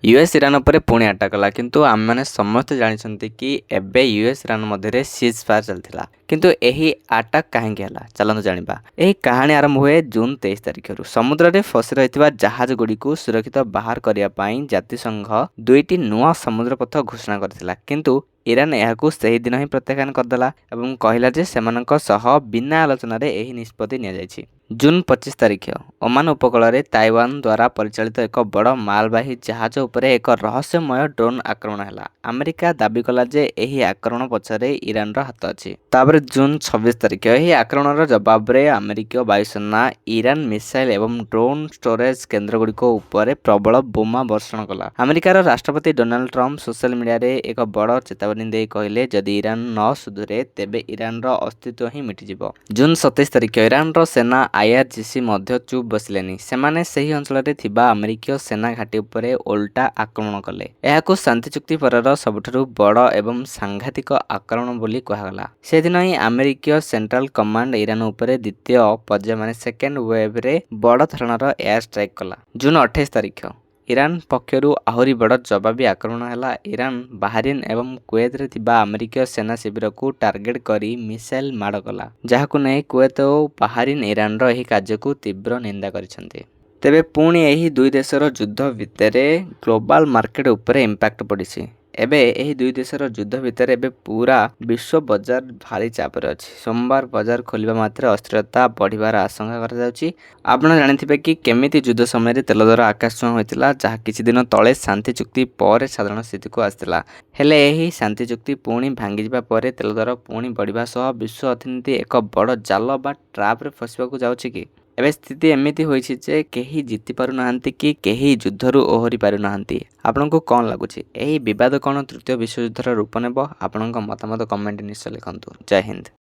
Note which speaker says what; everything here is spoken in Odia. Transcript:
Speaker 1: यूएस इरान ଉପରେ ପୁଣି ଆଟାକ୍ କଲା କିନ୍ତୁ ଆମେମାନେ ସମସ୍ତେ ଜାଣିଛନ୍ତି କି ଏବେ यूएस ଇରାନ ମଧ୍ୟରେ ସିଜ୍ ଫାୟାର ଚାଲିଥିଲା କିନ୍ତୁ ଏହି ଆଟାକ୍ କାହିଁକି ହେଲା ଚାଲନ୍ତୁ ଜାଣିବା। ଏହି କାହାଣୀ ଆରମ୍ଭ ହୁଏ ଜୁନ୍ 23 ତାରିଖରୁ। ସମୁଦ୍ରରେ ଫସି ରହିଥିବା ଜାହାଜଗୁଡ଼ିକୁ ସୁରକ୍ଷିତ ବାହାର କରିବା ପାଇଁ ଜାତିସଂଘ 2ଟି ନୂଆ ସମୁଦ୍ର ପଥ ଘୋଷଣା କରିଥିଲା କିନ୍ତୁ ଇରାନ ଏହାକୁ ସେହି ଦିନ ହିଁ ପ୍ରତ୍ୟାଖ୍ୟାନ କରିଦେଲା ଏବଂ କହିଲା ଯେ ସେମାନଙ୍କ ସହ ବିନା ଆଲୋଚନାରେ ଏହି ନିଷ୍ପତ୍ତି ନିଆଯାଇଛି। ଜୁନ୍ 25 ତାରିଖ ଓମାନ ଉପକୂଳରେ ତାଇୱାନ ଦ୍ୱାରା ପରିଚାଳିତ ଏକ ବଡ଼ ମାଲବାହୀ ଜାହାଜ ଉପରେ ଏକ ରହସ୍ୟମୟ ଡ୍ରୋନ୍ ଆକ୍ରମଣ ହେଲା। ଆମେରିକା ଦାବି କଲା ଯେ ଏହି ଆକ୍ରମଣ ପଛରେ ଇରାନର ହାତ ଅଛି। ତାପରେ ଜୁନ୍ 26 ତାରିଖ ଏହି ଆକ୍ରମଣର ଜବାବରେ ଆମେରିକୀୟ ବାୟୁସେନା ଇରାନ ମିସାଇଲ୍ ଏବଂ ଡ୍ରୋନ୍ ଷ୍ଟୋରେଜ୍ କେନ୍ଦ୍ରଗୁଡ଼ିକ ଉପରେ ପ୍ରବଳ ବୋମା ବର୍ଷଣ କଲା। ଆମେରିକାର ରାଷ୍ଟ୍ରପତି ଡୋନାଲ୍ଡ ଟ୍ରମ୍ପ ସୋସିଆଲ ମିଡ଼ିଆରେ ଏକ ବଡ଼ ଚେତାବନୀ ଦେଇ କହିଲେ ଯଦି ଇରାନ ନ ସୁଧୁରେ ତେବେ ଇରାନର ଅସ୍ତିତ୍ୱ ହିଁ ମିଟିଯିବ। ଜୁନ୍ 27 ତାରିଖ ଇରାନର ସେନା ଆଇଆରଜିସି ମଧ୍ୟ ଚୁପ୍ ବସିଲେନି। ସେମାନେ ସେହି ଅଞ୍ଚଳରେ ଥିବା ଆମେରିକୀୟ ସେନା ଘାଟି ଉପରେ ଓଲଟା ଆକ୍ରମଣ କଲେ। ଏହାକୁ ଶାନ୍ତି ଚୁକ୍ତି ପରର ସବୁଠାରୁ ବଡ଼ ଏବଂ ସାଂଘାତିକ ଆକ୍ରମଣ ବୋଲି କୁହାଗଲା। ସେଦିନ ହିଁ ଆମେରିକୀୟ ସେଣ୍ଟ୍ରାଲ କମାଣ୍ଡ ଇରାନ ଉପରେ ଦ୍ୱିତୀୟ ପର୍ଯ୍ୟାୟ ମାନେ ସେକେଣ୍ଡ ୱେଭରେ ବଡ଼ ଧରଣର ଏୟାର ଷ୍ଟ୍ରାଇକ୍ କଲା। ଜୁନ୍ 28 ତାରିଖ ଇରାନ ପକ୍ଷରୁ ଆହୁରି ବଡ଼ ଜବାବୀ ଆକ୍ରମଣ ହେଲା। ଇରାନ ବାହାରିନ୍ ଏବଂ କୁଏତରେ ଥିବା ଆମେରିକୀୟ ସେନା ଶିବିରକୁ ଟାର୍ଗେଟ କରି ମିସାଇଲ୍ ମାଡ଼ କଲା ଯାହାକୁ ନେଇ କୁଏତ ଓ ବାହାରିନ୍ ଇରାନର ଏହି କାର୍ଯ୍ୟକୁ ତୀବ୍ର ନିନ୍ଦା କରିଛନ୍ତି। ତେବେ ପୁଣି ଏହି ଦୁଇ ଦେଶର ଯୁଦ୍ଧ ଭିତରେ ଗ୍ଲୋବାଲ ମାର୍କେଟ ଉପରେ ଇମ୍ପାକ୍ଟ ପଡ଼ିଛି। ଏବେ ଏହି ଦୁଇ ଦେଶର ଯୁଦ୍ଧ ଭିତରେ ଏବେ ପୁରା ବିଶ୍ୱ ବଜାର ଭାରି ଚାପରେ ଅଛି। ସୋମବାର ବଜାର ଖୋଲିବା ମାତ୍ରେ ଅସ୍ଥିରତା ବଢ଼ିବାର ଆଶଙ୍କା କରାଯାଉଛି। ଆପଣ ଜାଣିଥିବେ କି କେମିତି ଯୁଦ୍ଧ ସମୟରେ ତେଲ ଦର ଆକାଶ ଛୁଆଁ ହୋଇଥିଲା ଯାହା କିଛି ଦିନ ତଳେ ଶାନ୍ତି ଚୁକ୍ତି ପରେ ସାଧାରଣ ସ୍ଥିତିକୁ ଆସିଥିଲା। ହେଲେ ଏହି ଶାନ୍ତି ଚୁକ୍ତି ପୁଣି ଭାଙ୍ଗିଯିବା ପରେ ତେଲ ଦର ପୁଣି ବଢ଼ିବା ସହ ବିଶ୍ୱ ଅର୍ଥନୀତି ଏକ ବଡ଼ ଜାଲ ବା ଟ୍ରାପରେ ଫସିବାକୁ ଯାଉଛି କି? ଏବେ ସ୍ଥିତି ଏମିତି ହୋଇଛି ଯେ କେହି ଜିତି ପାରୁନାହାନ୍ତି କି କେହି ଯୁଦ୍ଧରୁ ଓହରି ପାରୁନାହାନ୍ତି। ଆପଣଙ୍କୁ କ'ଣ ଲାଗୁଛି ଏହି ବିବାଦ କ'ଣ ତୃତୀୟ ବିଶ୍ୱଯୁଦ୍ଧର ରୂପ ନେବ? ଆପଣଙ୍କ ମତାମତ କମେଣ୍ଟ ନିଶ୍ଚୟ ଲେଖନ୍ତୁ। ଜୟ ହିନ୍ଦ।